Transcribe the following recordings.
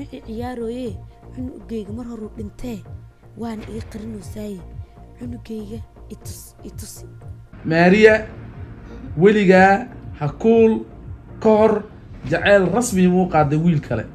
mixi ciyaaroye cunugeyga mar hore dhintee waan iga qarinoosay cunugeyga itus maariya weligaa hakuul ka hor jacayl rasmi muu qaaday wiil kale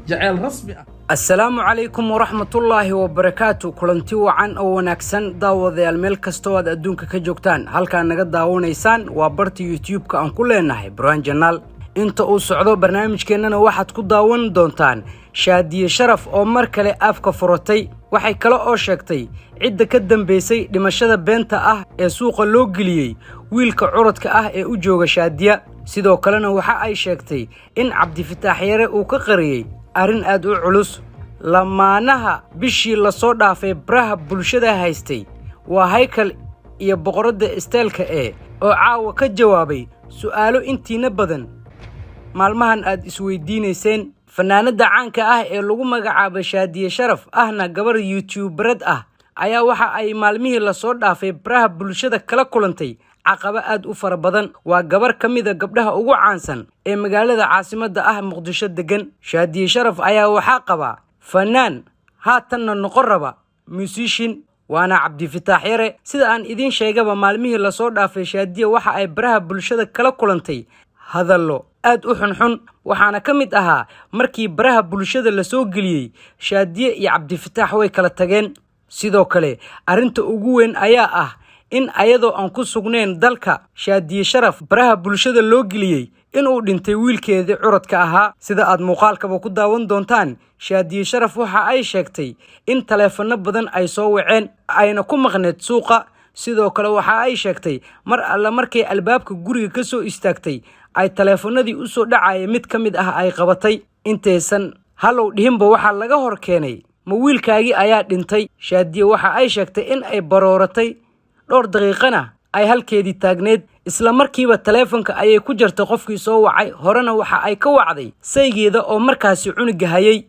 jacayl rasmi ah. السلام عليكم ورحمة الله وبركاته كلنتي وعن أو نكسن داوضي الميل كستواد أدونك كجوكتان هل كان نقد داونيسان وبرتي يوتيوب كأن كلنا بران جنال انت او سعودو برنامج كأننا واحد كو داون دونتان شادية شرف او مركلي افكا فرطي waxay kala oo sheegtay cid ka dambeysay dhimashada beenta ah ee suuqa loo galiyay wiilka curadka ah ee u jooga Shaadiya sidoo kalena waxa ay sheegtay in Cabdi Fataax Yare uu ka qariyay arin aad u culus lamaanaha bishii la soo dhaafay baraha bulshada haystay waa Haykal iyo boqorada isteelka oo caawa ka jawaabay su'aalo intiina badan maalmahan aad isweydiinayseen fanaanada caanka ah ee lagu magacaabo Shaadiye Sharaf ahna gabar YouTuberad ah ayaa waxa ay maalmihii la soo dhaafay baraha bulshada kala kulantay caqaba aad u fara badan waa gabar kamid ah gabdhaha ugu caansan ee magaalada caasimadda ah Muqdisho degan Shaadiye Sharaf ayaa waxa qaba fanaan haatanna noqon raba musician waana Cabdi Fataax Yare sida aan idin sheegaba maalmihii la soo dhaafay Shaadiye waxa ay baraha bulshada kala kulantay hadallo aad u xunxun waxaana kamid ahaa markii baraha bulshada la soo galiyay Shaadiye iyo Cabdi Fataax way kala tageen sidoo kale arinta ugu weyn ayaa ah in ayadoo aan ku sugnayn dalka Shaadiye Sharaf baraha bulshada loo galiyay inuu dhintay wiilkeedii curadka ahaa sida aad muuqaalkaba ku daawan doontaan Shaadiye Sharaf waxa ay sheegtay in taleefano badan ay soo waceen ayna ku maqneed suuqa sidoo kale waxa ay sheegtay mar alla markay albaabka guriga ka soo istaagtay ay taleefanadii u soo dhacay mid kamid ah ay qabatay intaysan halow dhihinba waxa laga hor keenay ma wiilkaagi ayaa dhintay Shaadiye waxa ay sheegtay in ay barooratay dhowr daqiiqana ay halkeedii taagneed isla markiiba taleefanka ayay ku jirtay qofkii soo wacay horena waxa ay ka wacday saygeeda oo markaasi cunuga hayay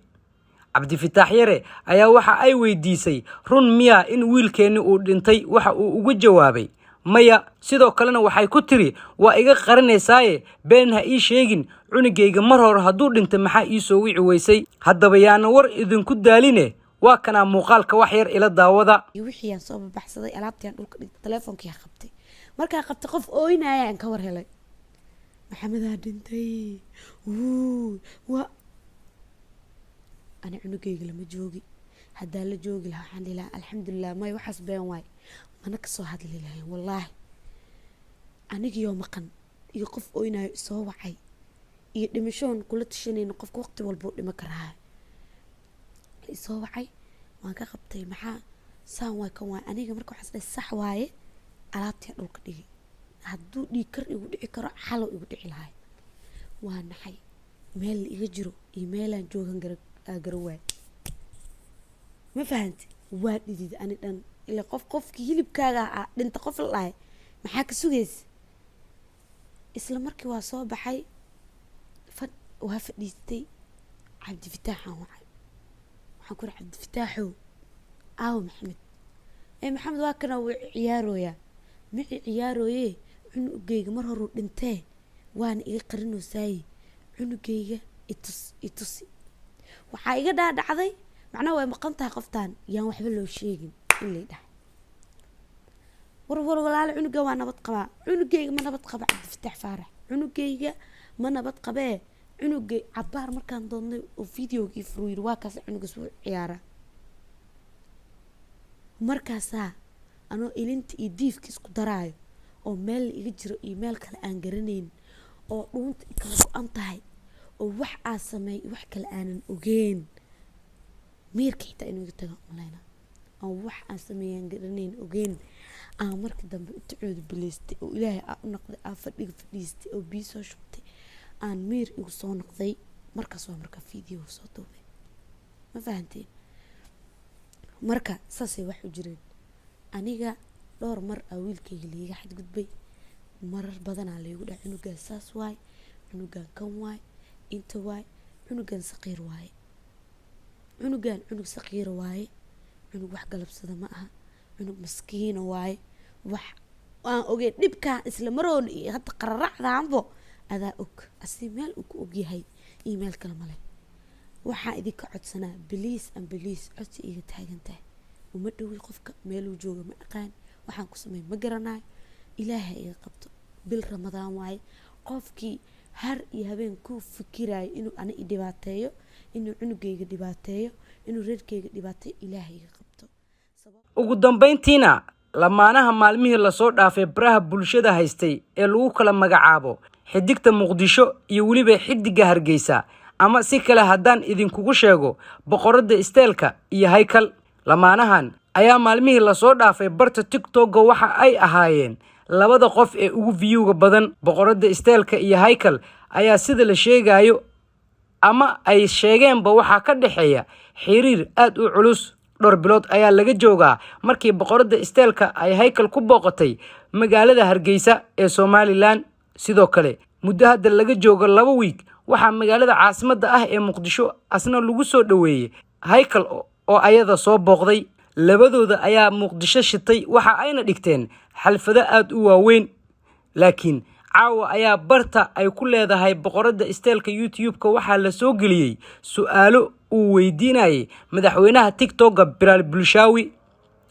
Cabdi Fataax Yare ayaa waxa ay weydiisay run miya in wiilkeeni uu dhintay waxa uu ugu jawaabay maya sidoo kalena waxay ku tiri waa iga qarinaysaa been ha ii sheegin cunugeyga mar hore haduu dhintay maxaa ii soo wici weysay haddaba yaana war idinku daaline waa kana muuqaalka wax yar ila daawada wixii aan soo baxsaday alaabtaan dhulka dhigtay taleefankii qabtay markaa qabtay qof ooynaya aan ka war helay maxamed dhintay waa أنا عنقي لما جوجي هذا اللي جوجي لها الحمد لله الحمد لله ما يوحس بين واي ما نكسو هذا اللي والله أنا يوم قن يقف أينا يسوى وعي يدمشون كل تشيني نقف وقت والبوت لما كرها يسوى وعي ما كقبتي محا ساوى كوا أنا مركو حس الصح واي ألعبتي أقول كدي هدو ديكر يقول ديكر حلو يقول ديكر هاي وأنا حي ميل يجرو إيميل جوهن قروي ما فهمت وادي أنا دن اللي قف كيلي بكاغا دنت قف الله ما حاك سويس إسلام مركي واسو بحي فد وهفديستي عبد الفتاح وحنكون عبد الفتاح أو محمد إيه محمد واكنا وعيارو يا معي عيارو إيه عنقيق مرهرو دنتيه وان إيه قرنو ساي عنقيق إتوسي waxaa iga dhaadhacday macna way maqan tahay qoftaan yaan waxba loo sheegin in la dhahay war walaal cunuga waa nabad qaba cunugeyga ma nabad qaba Cabdi Fataax Faarax cunugeyga ma nabad qabee cunugay cabaar markaan doonay oo fiidiyoogii furuur waa kaas cunuga soo ciyaara markaasa anoo ilinta iyo diifka isku daraayo oo meel iga jiro iyo meel kale aan garanayn oo dhuunta kala go'an tahay oo wax aan sameey wax kale aanan ogeyn miirkayta inuu tago malayna oo wax aan sameeyaan garanayn ogeyn aan markii dambe u tacood bileystay oo ilaahay aan u noqday aan fadhiistay oo bii soo shubtay aan miir igu soo noqday markaas waa marka fiidiyoo soo duubay ma fahanteen marka saasay wax u jireen aniga dhowr mar wiilkayga liiga xad gudbay marar badan aan leeyahay cunuga saas waay cunuga kan waay inta waay cunugan saqiir waay cunugan cunug saqiir waay cunug wax galabsada ma aha cunug maskiina waaye wax aan ogeen dhibkaan isla maroon iyo hadda qararacdaanbo adaa og asii meel uu ku ogyahay email kale male waxaan idinka codsanaa biliis codsi iga taagan tahay uma dhowi qofka meeluu jooga ma aqaan waxaan ku sameey ma garanayo ilaahay iga qabto bil ramadaan waaye qofkii har iyo habeen ku fikiraayo inuu ana i dhibaateeyo inuu cunugayga dhibaateeyo inuu reerkayga dhibaateeyo ilaahay iga qabto ugu dambeyntiina lamaanaha maalmihii lasoo dhaafay baraha bulshada haystay ee lagu kala magacaabo xidigta Muqdisho iyo waliba xidiga Hargeysa ama si kale haddaan idinkugu sheego boqorada isteelka iyo Haykal lamaanahan ayaa maalmihii lasoo dhaafay barta TikTok waxa ay ahaayeen labada qof ee ugu view-ga badan boqorada isteelka iyo Haykal ayaa sida la sheegayo ama ay sheegeenba waxa ka dhaxeeya xiriir aad u culus dhowr bilood ayaa laga joogaa markii boqorada isteelka ay Haykal ku booqatay magaalada Hargeysa ee Somaliland sidoo kale muddo hadda laga joogo 2 week waxa magaalada caasimadda ah ee Muqdisho asna lagu soo dhaweeyay Haykal oo ayada soo booqday labadooda ayaa Muqdisho shitay waxa ayna dhigteen xalfado aad u waaweyn laakiin caawa ayaa barta ay ku leedahay boqorada isteelka YouTube-ka waxa la soo galiyay su'aalo uu weydiinayay madaxweynaha TikTok Bilal Bulshawi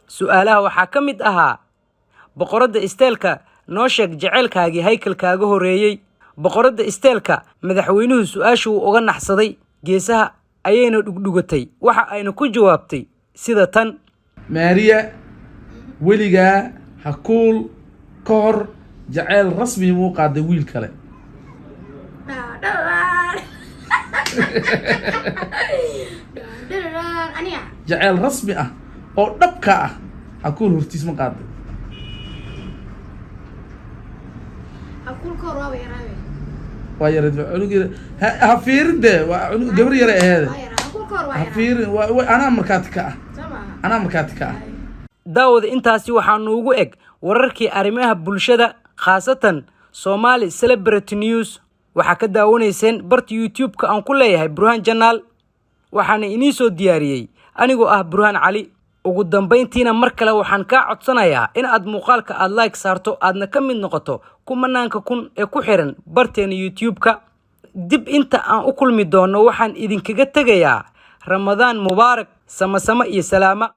su'aalaha waxa ka mid ahaa boqorada isteelka noo sheeg jaceelkaagii Haykal kaaga horeeyay boqorada isteelka madaxweynuhu su'aashu uga naxsaday geesaha ayayna dhugdhugatay waxa ayna ku jawaabtay sida tan maariya weligaa hakuul ka hor jaceyl rasmi muu qaaday wiil kale jaceyl rasmi ah oo dhabka ah hakuul hortiis ma qaaday waa yareed cunug ha fiiride waa cunug gabar yare aheed ha fiirin anaa markaati ka ah daawada intaasi waxaa noogu eg wararkii arrimaha bulshada khaasatan Somali Celebrity News waxa ka daawanayseen barta YouTube-ka aan ku leeyahay Burhan Channel waxaana inii soo diyaariyay anigoo ah Burhan Cali ugu dambeyntiina mar kale waxaan ka codsanayaa in aad muuqaalka aad like saarto aadna ka mid noqoto kumanaanka kun ee ku xiran barteena YouTube-ka dib inta aan u kulmi doono waxaan idinkaga tagayaa Ramadaan Mubaarak sama iyo salaama